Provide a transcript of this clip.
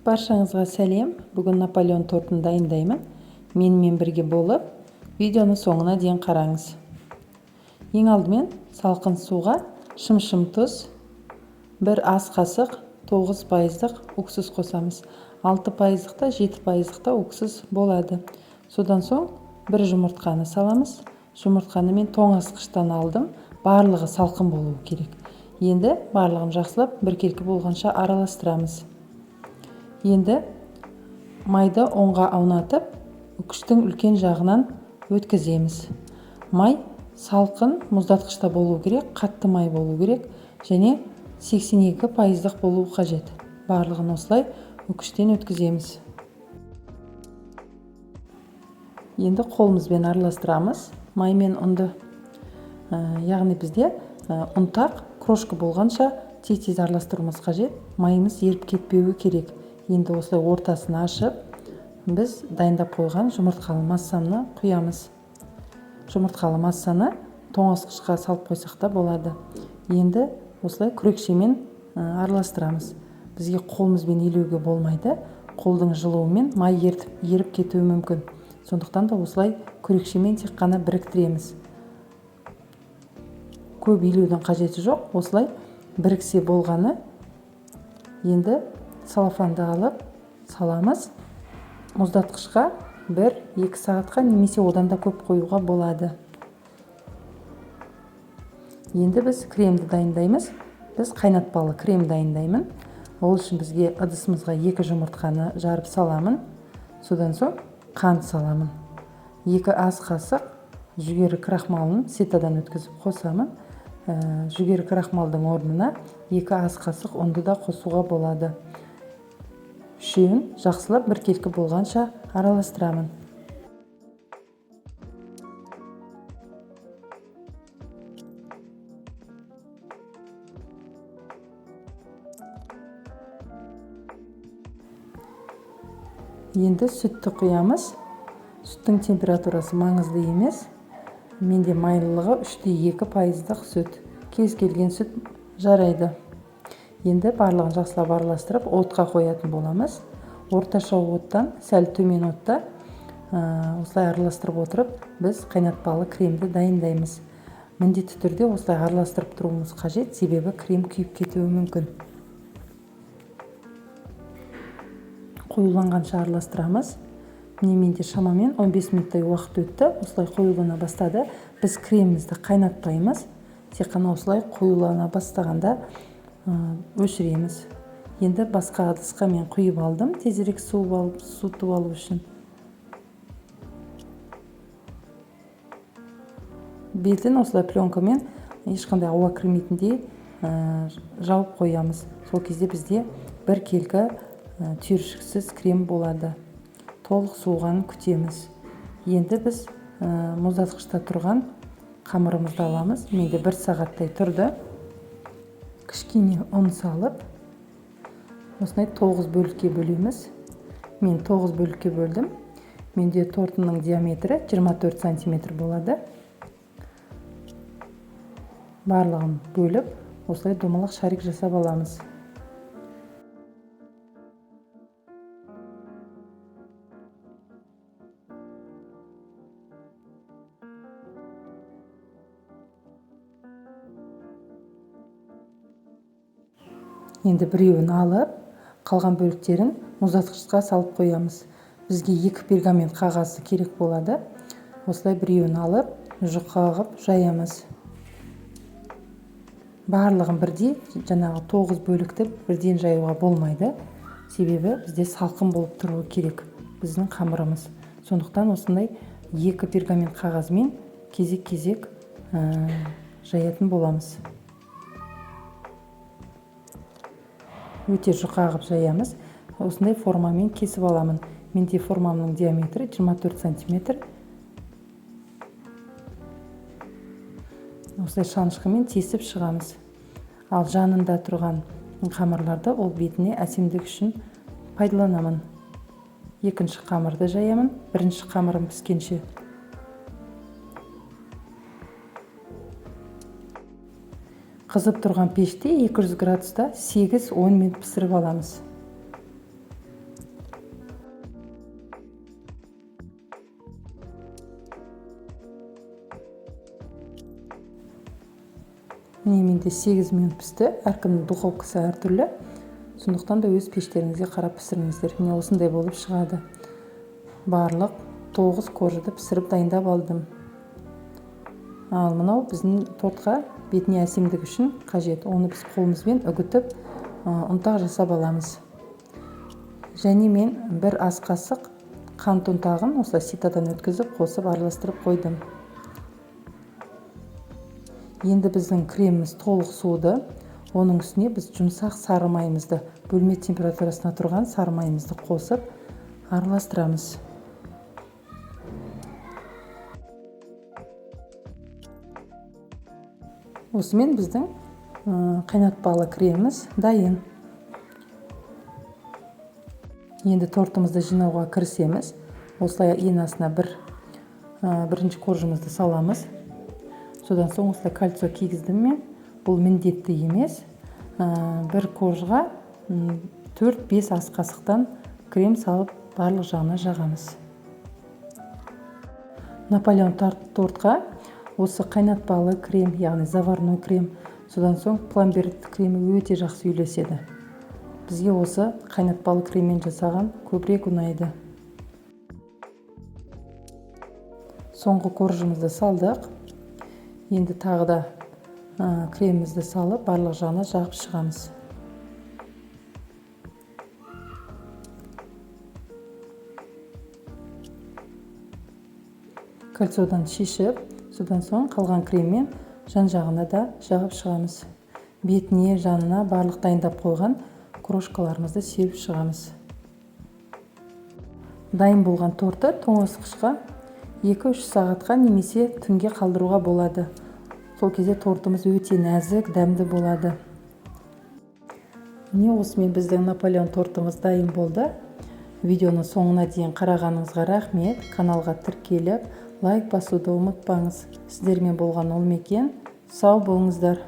Баршаңызға сәлем. Бүгін Наполеон тортын дайындаймын. Менімен бірге болып, видеоны соңына дейін қараңыз. Ең алдымен салқын суға шым-шым тұз, 1 ас қасық 9% уксус қосамыз. 6%-та 7%-та уксус болады. Содан соң 1 жұмыртқаны саламыз. Жұмыртқаны мен тоңазытқыштан алдым. Барлығы салқын болуы керек. Енді барлығын жақсылап біркелкі болғанша араластырамыз. Енді майды оңға аунатып, үкіштің үлкен жағынан өткіземіз. Май салқын мұздатқышта болу керек, қатты май болу керек және 82% болу қажет. Барлығын осылай үкіштен өткіземіз. Енді қолымызбен араластырамыз. Май мен ұнды. Яғни бізде ұнтақ крошка болғанша тез-тез араластыруымыз қажет. Майымыз еріп кетпеуі керек. Енді осылай ортасын ашып, біз дайындап қойған жұмыртқалы массаны құямыз. Жұмыртқалы массаны тоңазытқышқа салып қойсақ та болады. Енді осылай күрекшемен араластырамыз. Бізге қолымызбен илеуге болмайды. Қолдың жылуымен май еріп кетуі мүмкін. Сондықтан да осылай күрекшемен тек қана біріктіреміз. Көп илеудің қажеті жоқ. Осылай біріксе болғаны. Енді салафанды алып саламыз. Мұздатқышқа 1-2 сағатқа немесе одан да көп қоюға болады. Енді біз кремді дайындаймыз. Біз қайнатпалы крем дайындаймын. Ол үшін бізге ыдысымызға 2 жұмыртқаны жарып саламын. Содан соң қант саламын. 2 ас қасық жүгері крахмалын ситадан өткізіп қосамын. Жүгері крахмалдың орнына 2 ас қасық ұнды да қосуға болады. Үшеуін жақсылап біркелкі болғанша араластырамын. Енді сүтті құямыз. Сүттің температурасы маңызды емес. Менде майлылығы 3,2% сүт. Кез келген сүт жарайды. Енді барлығын жақсылап араластырып, отқа қоятын боламыз. Орташа оттан, сәл төмен отта осылай араластырып отырып, біз қайнатпалы кремді дайындаймыз. Міндетті түрде осылай араластырып тұруымыз қажет, себебі крем күйіп кетуі мүмкін. Қоюланғанша араластырамыз. Менде шамамен 15 минуттай уақыт өтті. Осылай қоюлана бастады. Біз кремімізді қайнатпаймыз. Тек қана осылай қоюлана бастағанда өшіреміз. Енді басқа ыдысқа мен құйып алдым, тезірек суытып алу үшін. Бетін осылай пленкамен ешқандай ауа кірмейтіндей жауып қоямыз. Сол кезде бізде біркелкі түйіршіксіз крем болады. Толық суығанын күтеміз. Енді біз мұздатқышта тұрған қамырымызды аламыз. Менде 1 сағаттай тұрды. Кішкене ұн салып, осындай 9 бөлікке бөлеміз. Мен 9 бөлікке бөлдім. Менде тортының диаметрі 24 см болады. Барлығын бөліп, осылай домалақ шарик жасап аламыз. Енді біреуін алып, қалған бөліктерін мұздатқышқа салып қоямыз. Бізге 2 пергамент қағазы керек болады. Осылай біреуін алып, жұқа қылып жаямыз. Барлығын бірдей, жаңағы 9 бөлікті бірден жаюға болмайды. Себебі бізде салқын болып тұруы керек біздің қамырымыз. Сондықтан осындай 2 пергамент қағазымен кезек-кезек жаятын боламыз. Өте жұқа қылып жаямыз. Осындай формамен кесіп аламын. Менде формамның диаметрі 24 см. Осылай шанышқымен тесіп шығамыз. Ал жанында тұрған қамырларды ол бетіне әсемдік үшін пайдаланамын. Екінші қамырды жаямын, бірінші қамырым піскенше. Қызып тұрған пеште 200 градуста 8-10 минут пісіріп аламыз. міне менде 8 минут пісті. Әркімнің духовкасы әртүрлі. Сондықтан да өз пештеріңізге қарап пісіріңіздер. Міне осындай болып шығады. Барлық 9 коржды пісіріп дайындап алдым. Ал мынау біздің тортқа бетіне әсемдік үшін қажет. Оны біз қолымызбен үгітіп, ұнтақ жасап аламыз. Және мен бір ас қасық қант ұнтағын осылай ситадан өткізіп, қосып араластырып қойдым. Енді біздің креміміз толық суыды. Оның үстіне біз жұмсақ сары майымызды, бөлме температурасына тұрған сары майымызды қосып араластырамыз. Осымен біздің қайнатпалы креміміз дайын. Енді тортымызды жинауға кірісеміз. Осылай ең астына бірінші коржымызды саламыз. Содан соң осылай кольцо кигіздім мен. Бұл міндетті емес. Бір коржға 4-5 ас қасықтан крем салып барлық жағына жағамыз. Наполеон тортқа осы қайнатпалы крем, яғни заварной крем, содан соң пломбир кремі өте жақсы үйлеседі. Бізге осы қайнатпалы креммен жасаған көбірек ұнайды. Соңғы коржымызды салдық. Енді тағы да кремімізді салып, барлық жағына жағып шығамыз. Кольцодан шешіп, содан соң қалған креммен жан жағына да жағып шығамыз. Бетіне, жанына барлық дайындап қойған крошкаларымызды себіп шығамыз. Дайын болған торты тоңазытқышқа 2-3 сағатқа немесе түнге қалдыруға болады. Сол кезде тортымыз өте нәзік, дәмді болады. Міне осымен біздің Наполеон тортымыз дайын болды. Видеоны соңына дейін қарағаныңызға рахмет. Каналға тіркеліп, лайк басуды ұмытпаңыз. Сіздермен болған Олмекен. Сау болыңыздар.